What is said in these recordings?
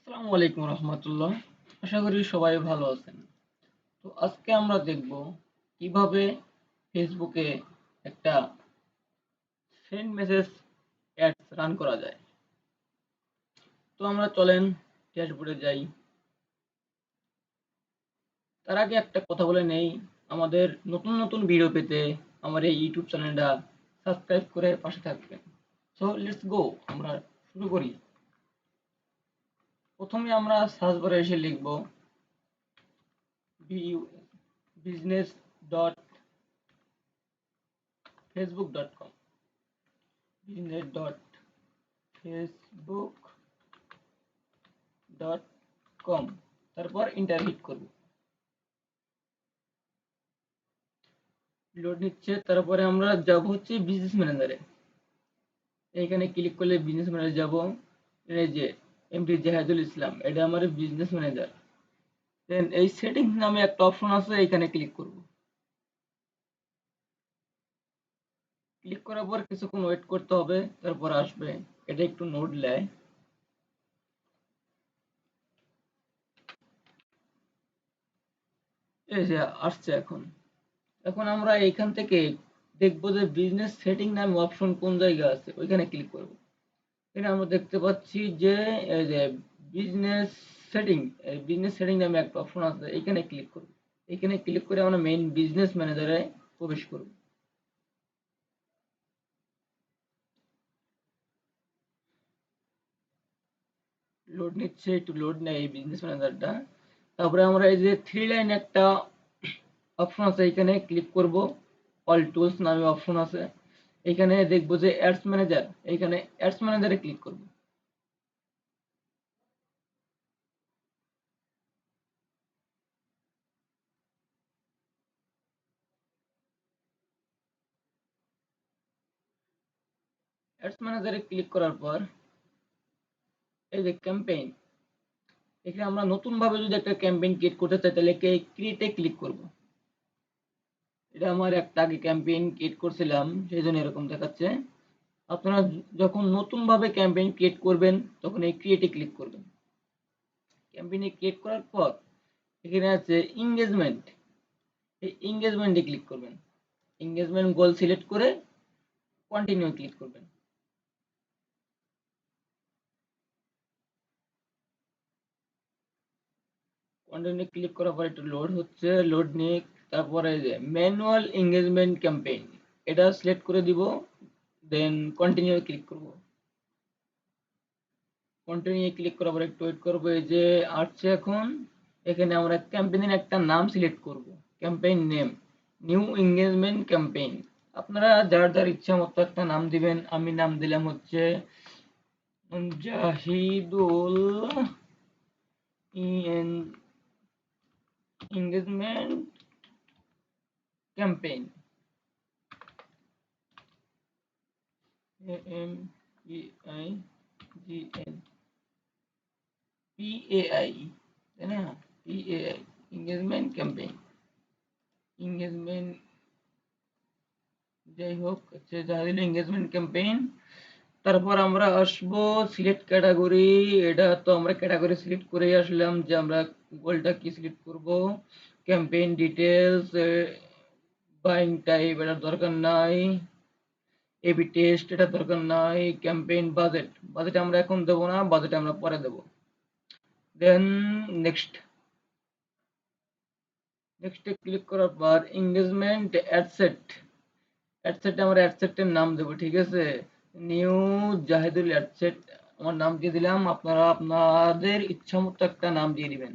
আসসালামু আলাইকুম রহমতুল্লাহ। আশা করি সবাই ভালো আছেন। তো আজকে আমরা দেখব কিভাবে ফেসবুকে একটা সেন্ড মেসেজ অ্যাডস রান করা যায়। তো আমরা চলেন ড্যাশবোর্ডে যাই। তার আগে একটা কথা বলে নেই, আমাদের নতুন নতুন ভিডিও পেতে আমার এই ইউটিউব চ্যানেলটা সাবস্ক্রাইব করে পাশে থাকবেন। সো লেটস গো, আমরা শুরু করি। প্রথমে আমরা সার্চ বারে এসে লিখব business dot Facebook dot com, business dot Facebook dot com, তারপর ইন্টার হিট করব। লোড নিচ্ছে, তারপরে আমরা যাব হচ্ছে বিজনেস ম্যানেজারে। এইখানে ক্লিক করলে বিজনেস ম্যানেজার যাব। এই যে এমডি জাহেদুল ইসলাম, এটা আমার বিজনেস ম্যানেজার। দেন এই সেটিংস নামে একটা অপশন আছে, এখানে ক্লিক করব। ক্লিক করার পর কিছুক্ষণ ওয়েট করতে হবে, তারপর আসবে। এটা একটু নোট নেয়। এই যে আসছে এখন। এখন আমরা এইখান থেকে দেখবো যে বিজনেস সেটিং নামে অপশন কোন জায়গায় আছে, ওইখানে ক্লিক করব। এখানে আমরা দেখতে পাচ্ছি যে এই যে বিজনেস সেটিং, এই বিজনেস সেটিং নামে একটা অপশন আছে, এখানে ক্লিক করব। এখানে ক্লিক করে আমরা মেইন বিজনেস ম্যানেজারে প্রবেশ করব। লোড নিচ্ছে, একটু লোড নেয় এই বিজনেস ম্যানেজারটা। তারপরে আমরা এই যে থ্রি লাইন একটা অপশন আছে, এখানে ক্লিক করব। অল টুলস নামে অপশন আছে, এখানে দেখবো যে অ্যাডস ম্যানেজার, এখানে অ্যাডস ম্যানেজারে ক্লিক করব। অ্যাডস ম্যানেজারে ক্লিক করার পর এই যে ক্যাম্পেইন, এখানে আমরা নতুন ভাবে যদি একটা ক্যাম্পেইন ক্রিয়েট করতে চাই, তাহলে ক্রিয়েটে ক্লিক করব। এটা আমার একটা আগে ক্যাম্পেইন ক্রিয়েট করছিলাম, সেই জন্য এরকম দেখাচ্ছে। আপনারা যখন নতুন ভাবে ক্যাম্পেইন ক্রিয়েট করবেন, তখন এই ক্রিয়েটে ক্লিক করবেন। ক্যাম্পেইনে ক্রিয়েট করার পর এখানে আছে এঙ্গেজমেন্ট, এই এঙ্গেজমেন্টে ক্লিক করবেন। এঙ্গেজমেন্ট গোল সিলেক্ট করে কন্টিনিউ ক্লিক করবেন। কন্টিনিউ ক্লিক করার পর একটু লোড হচ্ছে, লোড নিয়ে তারপরে যে ম্যানুয়াল এঙ্গেজমেন্ট ক্যাম্পেইন, এটা সিলেক্ট করে দিব। দেন কন্টিনিউ ক্লিক করব। কন্টিনিউ ক্লিক করার পর একটু ওয়েট করবো, এই যে আসছে এখন। এখানে আমরা ক্যাম্পেইনের একটা নাম সিলেক্ট করব। Campaign name new engagement campaign. আপনারা যার যার ইচ্ছা মতো একটা নাম দিবেন। আমি নাম দিলাম হচ্ছে Zahidul engagement campaign, AMEIGN PAI, তাই না? PAI এঙ্গেজমেন্ট ক্যাম্পেইন, এঙ্গেজমেন্ট, যাই হোক হচ্ছে জাহিদুল এঙ্গেজমেন্ট ক্যাম্পেইন। তারপর আমরা আসবো সিলেক্ট ক্যাটাগরি। এটা তো আমরা ক্যাটাগরি সিলেক্ট করেই আসলাম, যে আমরা গোলটা কি সিলেক্ট করব। ক্যাম্পেইন ডিটেলস, বাইং টাইপ এটা দরকার নাই। এবি টেস্ট এটা দরকার নাই। ক্যাম্পেইন বাজেট, বাজেট আমরা এখন দেবো না, বাজেট আমরা পরে দেবো। দেন নেক্সট, নেক্সটে ক্লিক করার পর এঙ্গেজমেন্ট অ্যাডসেট, অ্যাডসেটে আমরা অ্যাডসেটের নাম দেবো, ঠিক আছে? নিউ জাহিদুল অ্যাডসেট আমার নাম দিয়ে দিলাম। আপনারা আপনাদের ইচ্ছা মতো একটা নাম দিয়ে দিবেন।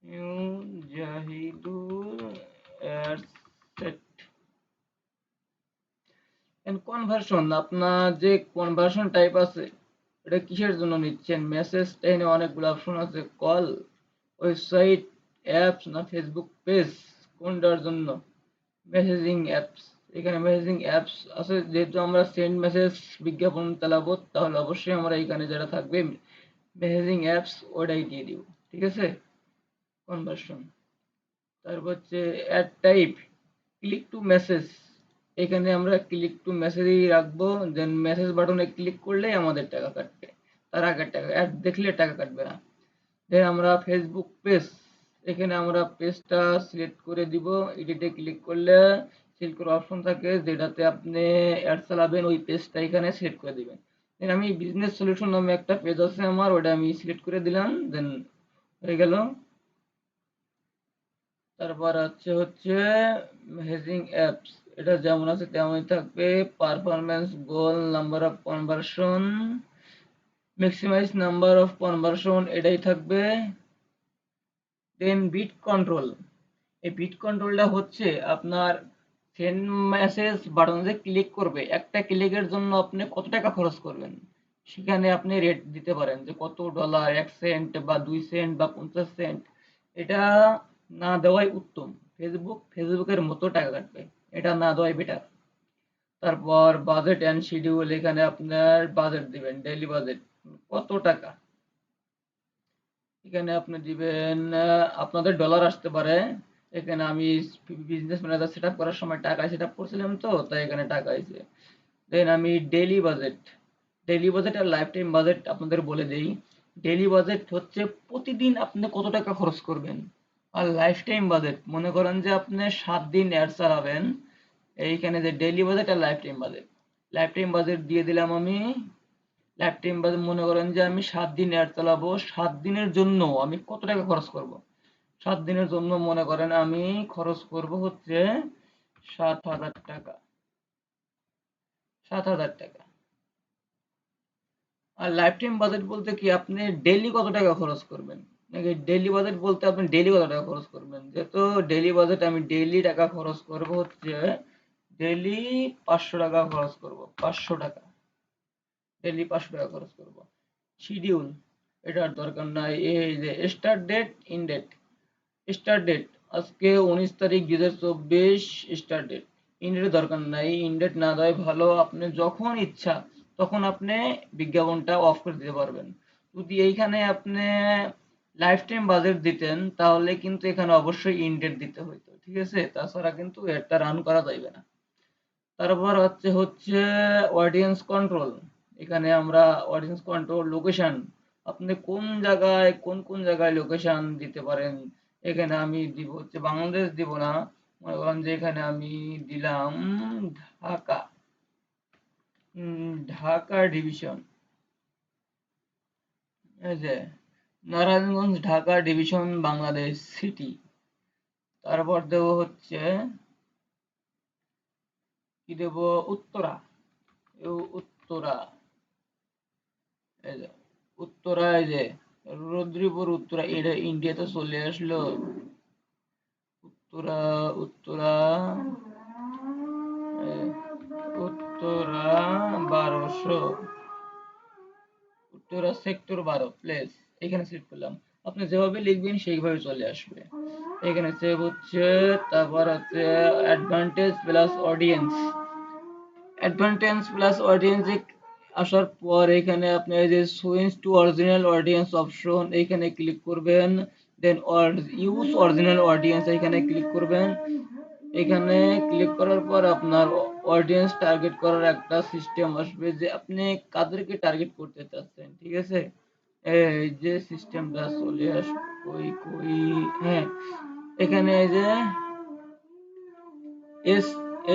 New Zahidul ad set. And conversion, আপনার যে কনভার্সন টাইপ আছে, এটা কিসের জন্য নিচ্ছেন? মেসেজ টাইনে অনেকগুলো অপশন আছে, কল, ওয়েবসাইট, অ্যাপস না ফেসবুক পেজ, কোনটার জন্য? মেসেজিং অ্যাপস, এখানে মেসেজিং অ্যাপস আছে। যেহেতু আমরা সেন্ড মেসেজ বিজ্ঞাপন চালাবো, তাহলে অবশ্যই আমরা এখানে যেটা থাকবে মেসেজিং অ্যাপস, ওটাই দিয়ে দিব, ঠিক আছে? কনভার্সন, তারপর হচ্ছে ad type, click to message, এখানে আমরা ক্লিক টু মেসেজই রাখবো। দেন মেসেজ বাটনে ক্লিক করলেই আমাদের টাকা কাটবে। তার আগের টাকা, অ্যাড দেখলে টাকা কাটবে না। দেন আমরা ফেসবুক পেজ, এখানে আমরা পেজটা সিলেক্ট করে দিব। এডিটে ক্লিক করলে সিলেক্ট করার অপশন থাকে, যেটাতে আপনি অ্যাড চালাবেন ওই পেজটা এখানে সিলেক্ট করে দিবেন। দেন আমি বিজনেস সলিউশন নামে একটা পেজ আছে আমার, ওটা আমি সিলেক্ট করে দিলাম, দেন হয়ে গেল। তারপর হচ্ছে হেজিং অ্যাপস, এটা যেমন আছে তেমনই থাকবে। Performance goal, number of conversion, maximize number of conversion, এটাই থাকবে। দেন বিট কন্ট্রোল, এই বিট কন্ট্রোলটা হচ্ছে আপনার সেন্ড মেসেজ বাটনে ক্লিক করবে, একটা ক্লিকের জন্য আপনি কত টাকা খরচ করবেন, সেখানে আপনি রেট দিতে পারেন যে কত ডলার, 1 সেন্ট বা 2 সেন্ট বা 50 সেন্ট। এটা না দেওয়াই উত্তম, ফেসবুকের মতো টাকা কাটবে, এটা না দেওয়াই বেটার। তারপর বাজেট অ্যান্ড শিডিউল, এখানে আপনার বাজেট দিবেন, ডেইলি বাজেট কত টাকা, এখানে আপনি দিবেন। আপনাদের ডলার আসতে পারে, এখানে আমি বিজনেস ম্যানেজার সেট আপ করার সময় টাকা সেট আপ করছিলাম, তো তাই এখানে টাকা আছে। দেন আমি ডেইলি বাজেট আর লাইফ টাইম বাজেট আপনাদের বলে দেই। ডেইলি বাজেট হচ্ছে প্রতিদিন আপনি কত টাকা খরচ করবেন, আর লাইফ টাইম বাজেট মনে করেন যে আপনি 7 দিন অ্যাড চালাবেন। এইখানে যে ডেইলি বাজেট আর লাইফ টাইম বাজেট দিয়ে দিলাম আমি। লাইফ টাইম বাজেট মনে করেন যে আমি 7 দিন অ্যাড চালাবো, 7 দিনের জন্য আমি কত টাকা খরচ করব। 7 দিনের জন্য মনে করেন আমি খরচ করব হচ্ছে 7,000 টাকা, 7,000 টাকা। আর লাইফ টাইম বাজেট বলতে কি আপনি ডেইলি কত টাকা খরচ করবেন, নাকি ডেইলি বাজেট বলতে আপনি ডেইলি কত টাকা খরচ করবেন। যেহেতু ডেইলি বাজেট, আমি ডেইলি টাকা খরচ করব হচ্ছে ডেইলি 500 টাকা খরচ করব, 500 টাকা, ডেইলি 500 টাকা খরচ করব। শিডিউল, এটার দরকার নাই। এই যে start date, end date, start date আজকে 19 তারিখ 2024, স্টার্ট ডেট। ইনডেটের দরকার নাই, ইনডেট না দেওয়াই ভালো। আপনি যখন ইচ্ছা তখন আপনি বিজ্ঞাপনটা অফ করে দিতে পারবেন। যদি এইখানে আপনি লাইফ টাইম বাজেট দিতেন তাহলে কিন্তু এখানে অবশ্যই ইনডেট দিতে হইতো, ঠিক আছে, তাছাড়া কিন্তু এটা রান করা যাবে না। তারপর হচ্ছে অডিয়েন্স কন্ট্রোল, এখানে আমরা অডিয়েন্স কন্ট্রোল, লোকেশন, আপনি কোন জায়গায় লোকেশন দিতে পারেন। এখানে আমি দিব হচ্ছে বাংলাদেশ দিব না, মনে করেন যে এখানে আমি দিলাম ঢাকা, ঢাকা ডিভিশন, এই যে নারায়ণগঞ্জ ঢাকা ডিভিশন বাংলাদেশ সিটি। তারপর দেব হচ্ছে কি দেব, উত্তরা, উত্তরা, এই যে উত্তরা, এই যে রুদ্রপুর উত্তরা, এটা ইন্ডিয়াতে চলে আসলো। উত্তরা, উত্তরা, উত্তরা 1200, উত্তরা সেক্টর 12 প্লেস, এখানে সিলেক্ট করলাম। আপনি যেভাবে লিখবেন সেইভাবে চলে আসবে। এখানে সেভ হচ্ছে। তারপর হচ্ছে অ্যাডভান্টেজ প্লাস অডিয়েন্স, আসার পর এখানে আপনি এই যে switch to original audience option, এইখানে ক্লিক করবেন। দেন ইউজ অরিজিনাল অডিয়েন্স, এখানে ক্লিক করবেন। এখানে ক্লিক করার পর আপনার অডিয়েন্স টার্গেট করার একটা সিস্টেম আসবে, যে আপনি কাদেরকে টার্গেট করতে চাচ্ছেন, ঠিক আছে। এই যে সিস্টেমটা চলে আসবে, কই কই, হ্যাঁ, এখানে এই যে এস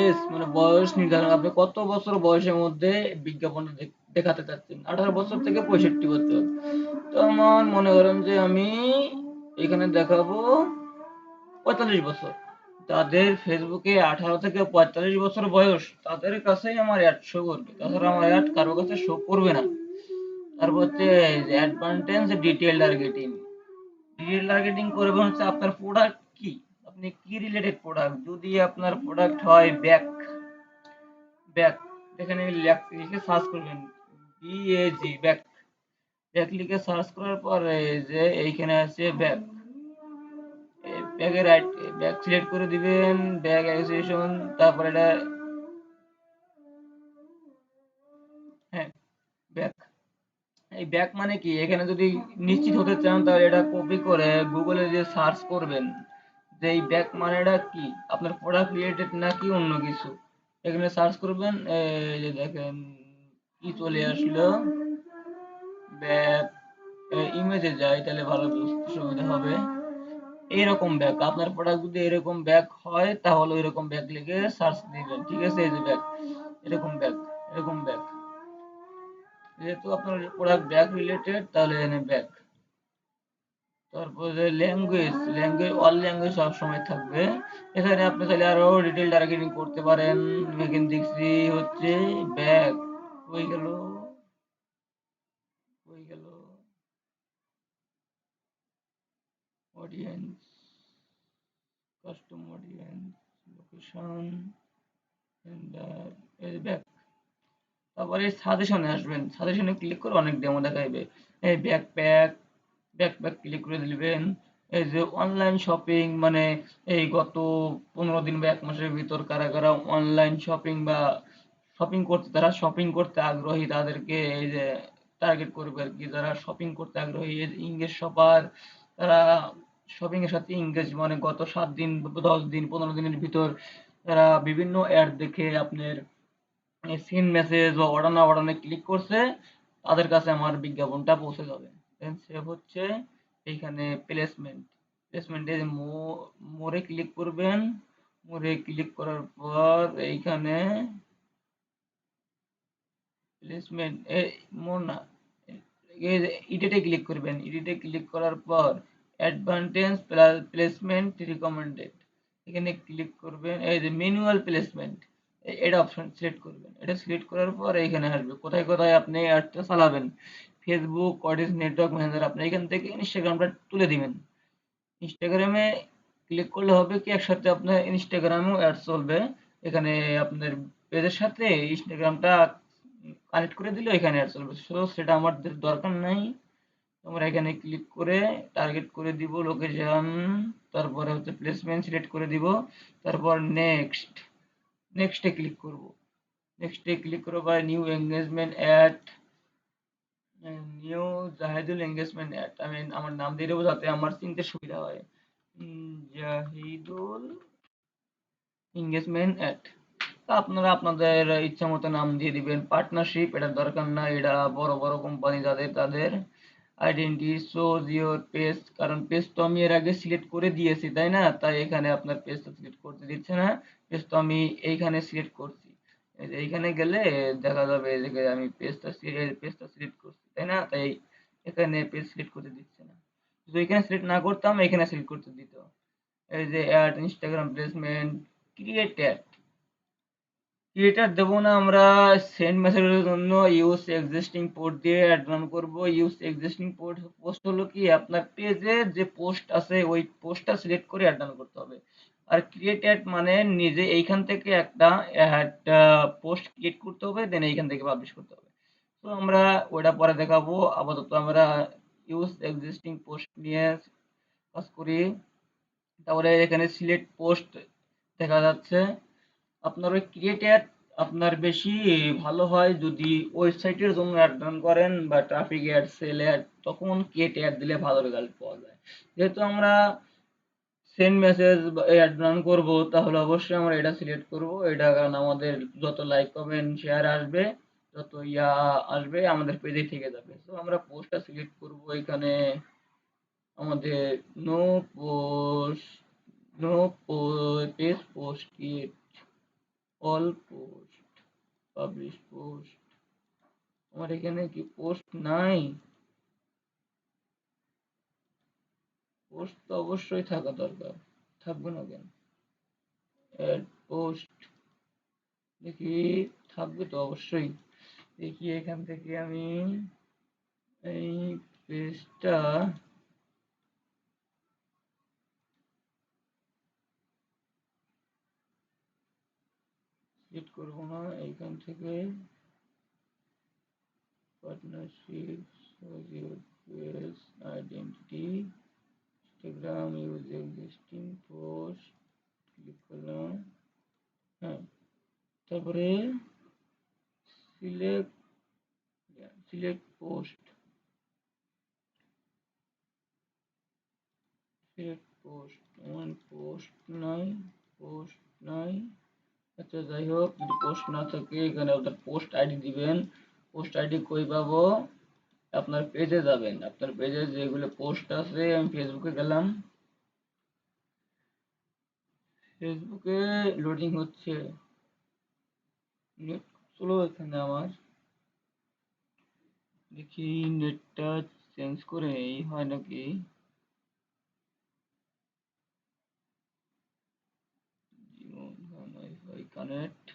এস মানে বয়স নির্ধারণ, আপনি কত বছর বয়সের মধ্যে বিজ্ঞাপনটা দেখাতে চাচ্ছেন, 18 বছর থেকে 65 বছর। তো আমার মনে করেন যে আমি এখানে দেখাবো 45 বছর। যাদের ফেসবুকে 18 থেকে 45 বছর বয়স, তাদের কাছেই আমার অ্যাড শো করবে, তাছাড়া আমার অ্যাড কারো কাছে শো করবে না। তারপর হচ্ছে অ্যাডভান্টেজ ডিটেল টার্গেটিং করবেন হচ্ছে আপনার প্রোডাক্ট কি, আপনি কি রিলেটেড প্রোডাক্ট। যদি আপনার প্রোডাক্ট হয় ব্যাগ, ব্যাগ, এখানে লিখে সার্চ করবেন, বিএজি ব্যাগ, ব্যাগ লিখে সার্চ করার পর এই যে এইখানে আছে ব্যাগ, ব্যাগের ব্যাগ সিলেক্ট করে দিবেন, ব্যাগ অ্যাসোসিয়েশন, তারপর এটা, হ্যাঁ, ব্যাগ। এই ব্যাগ মানে কি, এখানে যদি নিশ্চিত হতে চান তাহলে এটা কপি করে গুগলে যে সার্চ করবেন যে এই ব্যাগ মানেটা কি, আপনার প্রোডাক্ট রিলেটেড নাকি অন্য কিছু, এখানে সার্চ করবেন। এই যে দেখেন কি চলে আসলো, ব্যাক ইমেজে যাই তাহলে ভালো বুঝতে সুবিধা হবে। এইরকম ব্যাক আপনার প্রোডাক্ট যদি এরকম ব্যাক হয় তাহলে এরকম ব্যাক লিখে সার্চ দিবেন, ঠিক আছে? এই যে ব্যাক, এরকম ব্যাক, এরকম ব্যাক, যেহেতু আপনার প্রোডাক্ট ব্যাক রিলেটেড তাহলে এখানে ব্যাক। তারপরে ল্যাঙ্গুয়েজ, অল ল্যাঙ্গুয়েজ সব সময় থাকবে। এখানে আপনি চাইলে আরো ডিটেল টার্গেটিং করতে পারেন। এখানে দেখছি হচ্ছে ব্যাক, হয়ে গেল, হয়ে গেল audience, custom audience, location, back. তারপরে সাজেশনে আসবেন, সাজেশনে ক্লিক করে অনেক ডেমো দেখাইবে। এই ব্যাকপ্যাক, ব্যাকপ্যাক ক্লিক করে দিবেন। এই যে অনলাইন শপিং, মানে এই গত 15 দিন বা 1 মাসের ভিতর কারা কারা অনলাইন শপিং বা শপিং করতে, যারা শপিং করতে আগ্রহী তাদেরকে এই যে টার্গেট করবে আর কি। যারা শপিং করতে আগ্রহী, ইংগেজ শপার, তারা শপিং এর সাথে ইংগেজ, মানে গত 7 দিন, 10 দিন, 15 দিনের ভিতর তারা বিভিন্ন অ্যাড দেখে আপনার সিন মেসেজ বা অর্ডার না অর্ডারে ক্লিক করছে, তাদের কাছে আমার বিজ্ঞাপনটা পৌঁছে যাবে। দেন সেভ হচ্ছে এইখানে প্লেসমেন্ট, প্লেসমেন্টে মোরে ক্লিক করবেন। মোরে ক্লিক করার পর এইখানে প্লেসমেন্ট, মোর না, এডিটে ক্লিক করবেন। এডিটে ক্লিক করার পর অ্যাডভান্টেজ প্লেসমেন্ট রিকমেন্ডেড, এখানে ক্লিক করবেন। এই যে ম্যানুয়াল প্লেসমেন্ট, এটা অপশন সিলেক্ট করবেন। এটা সিলেক্ট করার পর এইখানে আসবে কোথায় কোথায় আপনি অ্যাডটা চালাবেন। ফেসবুক, অডিয়েন্স নেটওয়ার্ক ম্যানেজার, আপনি এখান থেকে ইনস্টাগ্রামটা তুলে দিবেন। ইনস্টাগ্রামে ক্লিক করলে হবে কি, একসাথে আপনার ইনস্টাগ্রামেও অ্যাড চলবে। এখানে আপনার পেজের সাথে ইনস্টাগ্রামটা কানেক্ট করে দিলে এখানে অ্যাড চলবে। সো সেটা আমাদের দরকার নাই। আমরা এখানে ক্লিক করে টার্গেট করে দিব লোকেশন, তারপরে হচ্ছে প্লেসমেন্ট সিলেক্ট করে দিব, তারপর নেক্সট, নেক্সটে ক্লিক করব। নেক্সটে ক্লিক করব বা new engagement ad, new Zahidul engagement ad, আমি আমার নাম দিয়ে দেবো যাতে আমার চিনতে সুবিধা হয়। Zahidul engagement ad. আপনারা আপনাদের ইচ্ছা মতো নাম দিয়ে দিবেন। পার্টনারশিপ এটার দরকার নাই, এটা বড় বড় কোম্পানি যাদের তাদের। আইডেন্টি শোজ ইওর পেজ, কারণ পেজ তো আমি এর আগে সিলেক্ট করে দিয়েছি তাই না, তাই এখানে আপনার পেজটা সিলেক্ট করতে দিচ্ছে না। পেজ তো আমি এইখানে সিলেক্ট করছি, এই যে এইখানে গেলে দেখা যাবে এই যে আমি পেজটা সিলেক্ট করছি তাই না, তাই এখানে পেজ সিলেক্ট করতে দিচ্ছে না। যদি এখানে সিলেক্ট না করতাম এখানে সিলেক্ট করতে দিত। এই যে ad Instagram placement, create ad, creator দেবো না আমরা। সেন্ড মেসেজের জন্য ইউজ এক্সিস্টিং পোস্ট দিয়ে অ্যাড রান করব। ইউজ এক্সিস্টিং পোস্ট হলো কি, আপনার পেজে যে পোস্ট আছে ওই পোস্টটা সিলেক্ট করে অ্যাড রান করতে হবে। আর ক্রিয়েট অ্যাড মানে নিজে এইখান থেকে একটা পোস্ট ক্রিয়েট করতে হবে, দেন এইখান থেকে পাবলিশ করতে হবে। তো আমরা ওটা পরে দেখাবো, আপাতত আমরা ইউজ এক্সিস্টিং পোস্ট নিয়ে কাজ করি। তারপরে এখানে সিলেক্ট পোস্ট দেখা যাচ্ছে। আপনার ওই ক্রিয়েট অ্যাড আপনার বেশি ভালো হয় যদি ওয়েবসাইটের জন্য অ্যাড রান করেন বা ট্রাফিক অ্যাড, সেল অ্যাড, তখন ক্রিয়েট অ্যাড দিলে ভালো রেজাল্ট পাওয়া যায়। যেহেতু আমরা সেন্ড মেসেজ অ্যাড রান করব তাহলে অবশ্যই আমরা এটা সিলেক্ট করব। এটা কারণ আমাদের যত লাইক কমেন্ট শেয়ার আসবে, যত ইয়া আসবে আমাদের পেজে থেকে যাবে। তো আমরা পোস্টটা সিলেক্ট করব। এখানে আমাদের no post, no page post create, all post, publish post. আমার এখানে কি পোস্ট নাই? পোস্ট তো অবশ্যই থাকা দরকার, থাকবে না কেন? অ্যাড পোস্ট, দেখি থাকবে তো অবশ্যই। দেখি এখান থেকে আমি এই পেজটা সিলেক্ট করবো না, এইখান থেকে partnership, page identity, Instagram use existing post, click করলাম। হ্যাঁ, তারপরে select, select post, select post, আমার পোস্ট নাই, পোস্ট নাই। আচ্ছা যাই হোক, যদি পোস্ট না থাকে এখানে আপনার পোস্ট আইডি দিবেন। পোস্ট আইডি কই পাবো? আপনার পেজে যাবেন, আপনার পেজে যেগুলো পোস্ট আছে, আমি ফেসবুকে গেলাম, ফেসবুকে লোডিং হচ্ছে, নেট স্লো এখানে আমার, দেখি নেটটা চেঞ্জ করে এই হয় নাকি। ওয়াইফাই কানেক্ট,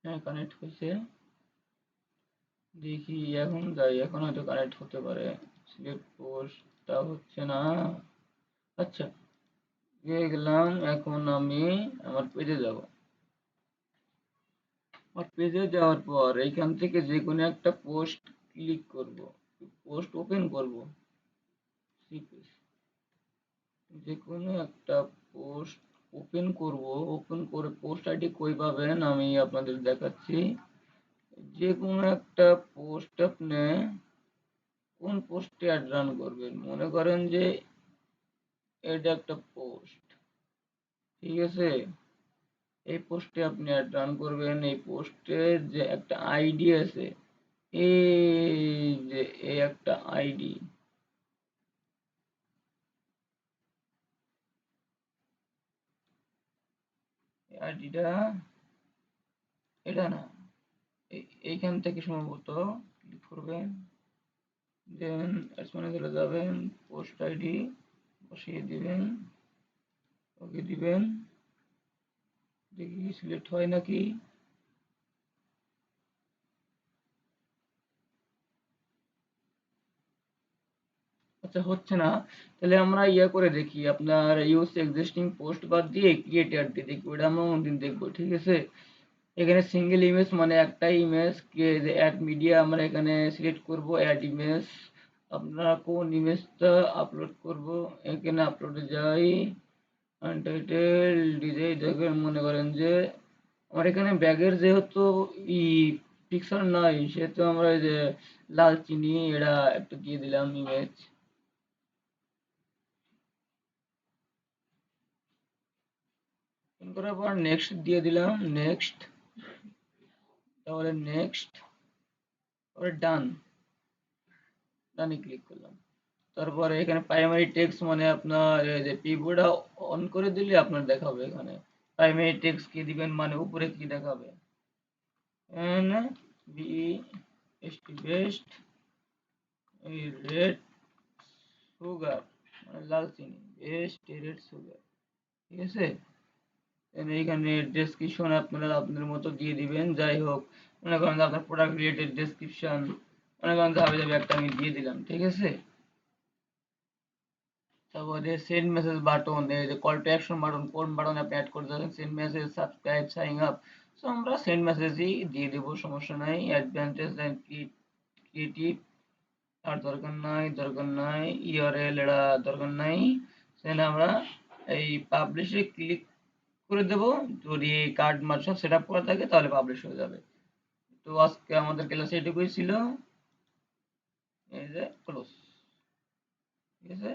হ্যাঁ কানেক্ট হয়েছে, দেখি এখন যাই, এখন হয়তো কানেক্ট হতে পারে। সিলেক্ট পোস্টটা হচ্ছে না, আচ্ছা পেয়ে গেলাম। এখন আমি আমার পেজে যাব, আমার পেজে যাওয়ার পর এইখান থেকে যে কোনো একটা পোস্ট ক্লিক করব, পোস্ট ওপেন করব, যে কোনো একটা পোস্ট ওপেন করব। ওপেন করে পোস্ট আইডি কই পাবেন আমি আপনাদের দেখাচ্ছি। যে কোনো একটা পোস্ট আপনি কোন পোস্টে অ্যাড রান করবেন, মনে করেন যে এটা একটা পোস্ট, ঠিক আছে, এই পোস্টে আপনি অ্যাড রান করবেন। এই পোস্টের যে একটা আইডি আছে, এই যে এই একটা আইডি, আইডিটা এটা না, এইখান থেকে সম্ভবত ক্লিক করবেন, দেন অ্যাডস ম্যানেজারে যাবেন, পোস্ট আইডি বসিয়ে দিবেন, ওকে দিবেন, দেখি সিলেক্ট হয় নাকি। আচ্ছা হচ্ছে না, তাহলে আমরা ইয়ে করে দেখি, আপনার ইউজ এক্সিস্টিং পোস্ট বাদ দিয়ে ক্রিয়েট অ্যাড দিয়ে দেখি, ওটা আমরা অন্যদিন দেখবো, ঠিক আছে। এখানে সিঙ্গেল ইমেজ মানে একটা ইমেজ, অ্যাড মিডিয়া আমরা এখানে সিলেক্ট করব, অ্যাড ইমেজ, আপনারা কোন ইমেজটা আপলোড করব, এখানে আপলোডে যাই, আনটাইটেল ডিজাই দেখেন, মনে করেন যে আমার এখানে ব্যাগের যেহেতু ই পিকচার নাই, সেহেতু আমরা এই যে লাল চিনি এটা একটু দিয়ে দিলাম ইমেজ, করার পর নেক্সট দিয়ে দিলাম, নেক্সট, তাহলে নেক্সট, তারপরে ডান, ডানে ক্লিক করলাম। তারপরে এখানে প্রাইমারি টেক্সট মানে আপনার এই যে পিভটটা অন করে দিলে আপনার দেখাবে এখানে প্রাইমারি টেক্সট কি দিবেন, মানে উপরে কি দেখাবে, N B S T best এই রেড সুগার, মানে লাল চিনি বেস্ট রেড সুগার, ঠিক আছে। এইখানে ডেসক্রিপশন আপনারা আপনাদের মতো দিয়ে দিবেন, যাই হোক মনে করেন যে আপনার প্রোডাক্ট রিলেটেড ডেসক্রিপশন মনে করেন যে হাবি একটা আমি দিয়ে দিলাম, ঠিক আছে। তারপরে সেন্ড মেসেজ বাটন, এই যে কল টু অ্যাকশন বাটন, কোন বাটন আপনি অ্যাড করতে চাচ্ছেন, send message, subscribe, sign up, so আমরা সেন্ড মেসেজই দিয়ে দেবো, সমস্যা নাই। অ্যাডভান্টেজ অ্যান্ড ক্রিয়েটিভ আর দরকার নাই, দরকার নাই, ইউআরএল এটা দরকার নাই, সেখানে আমরা এই পাবলিশে ক্লিক করে দেব, যদি কার্ড মার্ক সব সেট আপ করা থাকে তাহলে পাবলিশ হয়ে যাবে। তো আজকে আমাদের ক্লাস এটুকুই ছিল, এই যে ক্লোজ, ঠিক আছে।